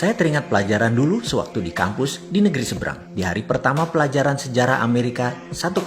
Saya teringat pelajaran dulu sewaktu di kampus di negeri seberang. Di hari pertama pelajaran sejarah Amerika 101,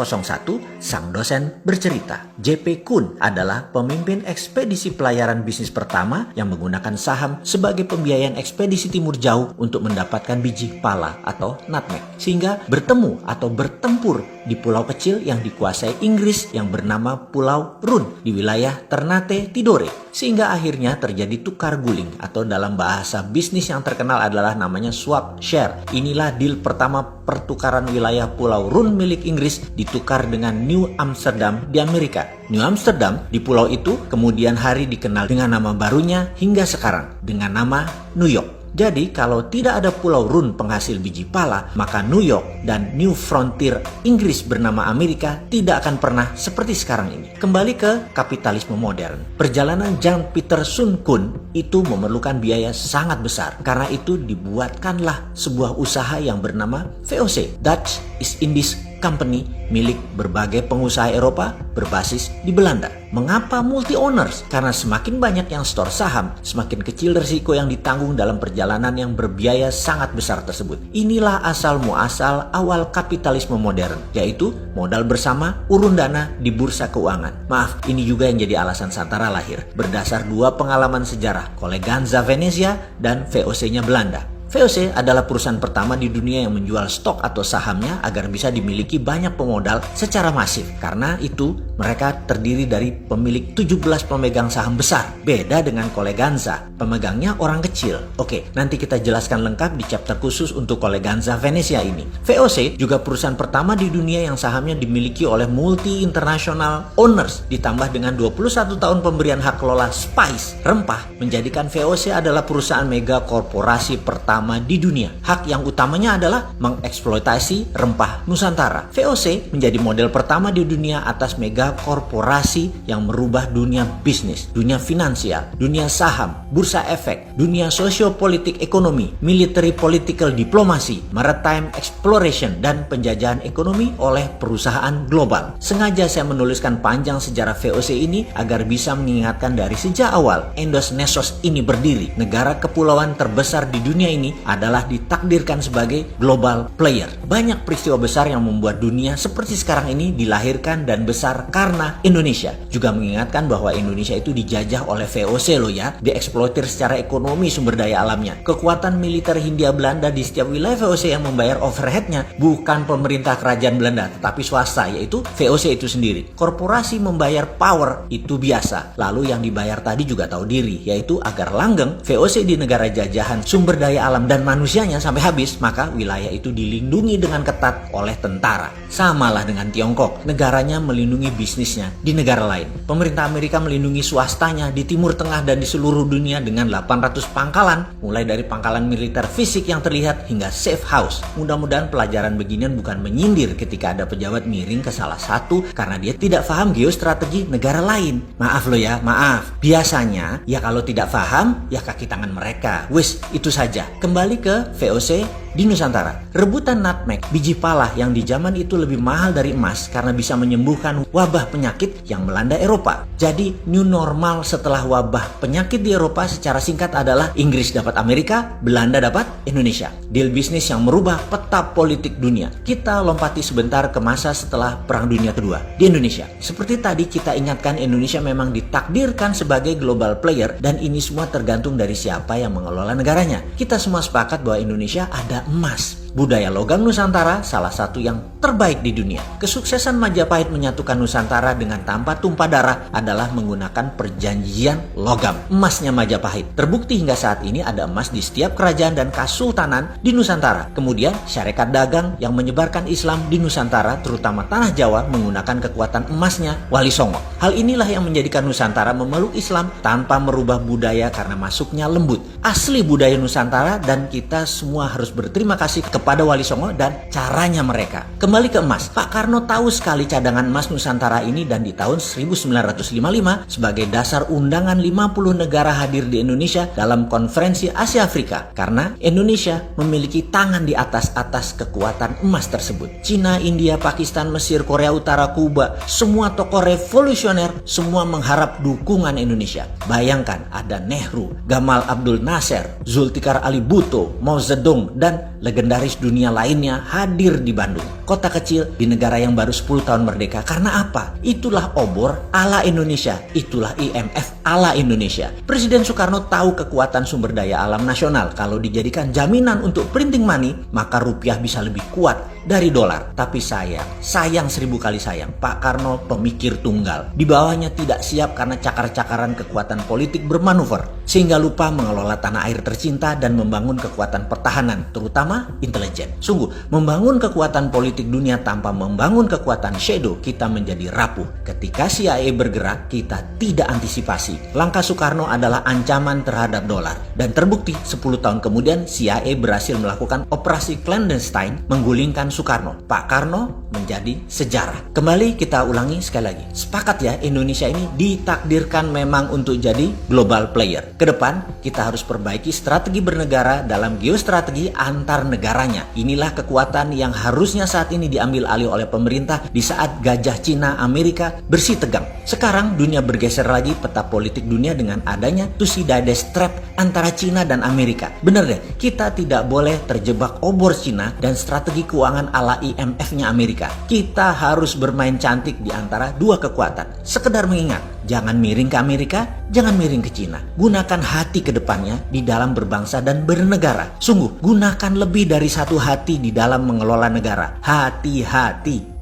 sang dosen bercerita, J.P. Kuhn adalah pemimpin ekspedisi pelayaran bisnis pertama yang menggunakan saham sebagai pembiayaan ekspedisi timur jauh untuk mendapatkan biji pala atau nutmeg. Sehingga bertemu atau bertempur di pulau kecil yang dikuasai Inggris yang bernama Pulau Run di wilayah Ternate Tidore. Sehingga akhirnya terjadi tukar guling atau dalam bahasa bisnis yang terkenal adalah namanya swap share. Inilah deal pertama pertukaran wilayah Pulau Run milik Inggris ditukar dengan New Amsterdam di Amerika. New Amsterdam di pulau itu kemudian hari dikenal dengan nama barunya hingga sekarang dengan nama New York. Jadi kalau tidak ada Pulau Run penghasil biji pala, maka New York dan New Frontier Inggris bernama Amerika tidak akan pernah seperti sekarang ini. Kembali ke kapitalisme modern. Perjalanan Jan Pieter Soen Koen itu memerlukan biaya sangat besar. Karena itu dibuatkanlah sebuah usaha yang bernama VOC, Dutch East Indies Company, milik berbagai pengusaha Eropa berbasis di Belanda. Mengapa multi-owners? Karena semakin banyak yang store saham, semakin kecil risiko yang ditanggung dalam perjalanan yang berbiaya sangat besar tersebut. Inilah asal-muasal awal kapitalisme modern, yaitu modal bersama, urun dana di bursa keuangan. Maaf, ini juga yang jadi alasan Santara lahir, berdasar dua pengalaman sejarah, Colleganza Venezia dan VOC-nya Belanda. VOC adalah perusahaan pertama di dunia yang menjual stok atau sahamnya agar bisa dimiliki banyak pemodal secara masif. Karena itu, mereka terdiri dari pemilik 17 pemegang saham besar. Beda dengan Colleganza, pemegangnya orang kecil. Oke, nanti kita jelaskan lengkap di chapter khusus untuk Colleganza Venezia ini. VOC juga perusahaan pertama di dunia yang sahamnya dimiliki oleh multi-international owners, ditambah dengan 21 tahun pemberian hak kelola spice, rempah, menjadikan VOC adalah perusahaan mega korporasi pertama di dunia. Hak yang utamanya adalah mengeksploitasi rempah Nusantara. VOC menjadi model pertama di dunia atas mega korporasi yang merubah dunia bisnis, dunia finansial, dunia saham, bursa efek, dunia sosiopolitik ekonomi, military political diplomasi, maritime exploration, dan penjajahan ekonomi oleh perusahaan global. Sengaja saya menuliskan panjang sejarah VOC ini agar bisa mengingatkan dari sejak awal Endos Nesos ini berdiri. Negara kepulauan terbesar di dunia ini adalah ditakdirkan sebagai global player. Banyak peristiwa besar yang membuat dunia seperti sekarang ini dilahirkan dan besar karena Indonesia. Juga mengingatkan bahwa Indonesia itu dijajah oleh VOC loh ya, dieksploitir secara ekonomi sumber daya alamnya. Kekuatan militer Hindia Belanda di setiap wilayah VOC yang membayar overheadnya bukan pemerintah kerajaan Belanda, tetapi swasta, yaitu VOC itu sendiri. Korporasi membayar power itu biasa. Lalu yang dibayar tadi juga tahu diri, yaitu agar langgeng VOC di negara jajahan sumber daya alam dan manusianya sampai habis, maka wilayah itu dilindungi dengan ketat oleh tentara. Samalah dengan Tiongkok, negaranya melindungi bisnisnya di negara lain. Pemerintah Amerika melindungi swastanya di Timur Tengah dan di seluruh dunia dengan 800 pangkalan, mulai dari pangkalan militer fisik yang terlihat hingga safe house. Mudah-mudahan pelajaran beginian bukan menyindir ketika ada pejabat miring ke salah satu karena dia tidak paham geostrategi negara lain. Maaf loh ya, maaf. Biasanya, ya kalau tidak paham, ya kaki tangan mereka. Wis, itu saja. Kembali ke VOC di Nusantara. Rebutan nutmeg, biji pala yang di zaman itu lebih mahal dari emas karena bisa menyembuhkan wabah penyakit yang melanda Eropa. Jadi new normal setelah wabah penyakit di Eropa secara singkat adalah Inggris dapat Amerika, Belanda dapat Indonesia. Deal bisnis yang merubah peta politik dunia. Kita lompati sebentar ke masa setelah Perang Dunia Kedua di Indonesia. Seperti tadi kita ingatkan, Indonesia memang ditakdirkan sebagai global player dan ini semua tergantung dari siapa yang mengelola negaranya. Kita semua sepakat bahwa Indonesia ada emas. Budaya logam Nusantara salah satu yang terbaik di dunia. Kesuksesan Majapahit menyatukan Nusantara dengan tanpa tumpah darah adalah menggunakan perjanjian logam. Emasnya Majapahit. Terbukti hingga saat ini ada emas di setiap kerajaan dan kasultanan di Nusantara. Kemudian syarikat dagang yang menyebarkan Islam di Nusantara, terutama tanah Jawa, menggunakan kekuatan emasnya Wali Songo. Hal inilah yang menjadikan Nusantara memeluk Islam tanpa merubah budaya karena masuknya lembut. Asli budaya Nusantara dan kita semua harus berterima kasih kepada kepada Wali Songo dan caranya mereka. Kembali ke emas, Pak Karno tahu sekali cadangan emas Nusantara ini dan di tahun 1955 sebagai dasar undangan 50 negara hadir di Indonesia dalam konferensi Asia Afrika karena Indonesia memiliki tangan di atas kekuatan emas tersebut. Cina, India, Pakistan, Mesir, Korea Utara, Kuba, semua tokoh revolusioner semua mengharap dukungan Indonesia. Bayangkan ada Nehru, Gamal Abdul Nasser, Zulfikar Ali Bhutto, Mao Zedong, dan legendaris dunia lainnya hadir di Bandung. Kota kecil di negara yang baru 10 tahun merdeka. Karena apa? Itulah obor ala Indonesia. Itulah IMF ala Indonesia. Presiden Soekarno tahu kekuatan sumber daya alam nasional. Kalau dijadikan jaminan untuk printing money, maka rupiah bisa lebih kuat dari dolar. Tapi sayang 1000 kali sayang, Pak Karno pemikir tunggal. Di bawahnya tidak siap karena cakar-cakaran kekuatan politik bermanuver, sehingga lupa mengelola tanah air tercinta dan membangun kekuatan pertahanan, terutama intelijen. Sungguh, membangun kekuatan politik dunia tanpa membangun kekuatan shadow, kita menjadi rapuh. Ketika CIA bergerak, kita tidak antisipasi. Langkah Soekarno adalah ancaman terhadap dolar. Dan terbukti 10 tahun kemudian CIA berhasil melakukan operasi clandestine menggulingkan Soekarno. Pak Karno menjadi sejarah. Kembali kita ulangi sekali lagi. Sepakat ya, Indonesia ini ditakdirkan memang untuk jadi global player. Kedepan kita harus perbaiki strategi bernegara dalam geostrategi antar negaranya. Inilah kekuatan yang harusnya saat ini diambil alih oleh pemerintah di saat gajah Cina Amerika bersih tegang. Sekarang dunia bergeser lagi peta politik dunia dengan adanya Thucydides trap antara Cina dan Amerika. Bener deh, kita tidak boleh terjebak obor Cina dan strategi keuangan ala IMF-nya Amerika. Kita harus bermain cantik di antara dua kekuatan. Sekedar mengingat, jangan miring ke Amerika, jangan miring ke Cina. Gunakan hati ke depannya di dalam berbangsa dan bernegara. Sungguh, gunakan lebih dari satu hati di dalam mengelola negara. Hati-hati.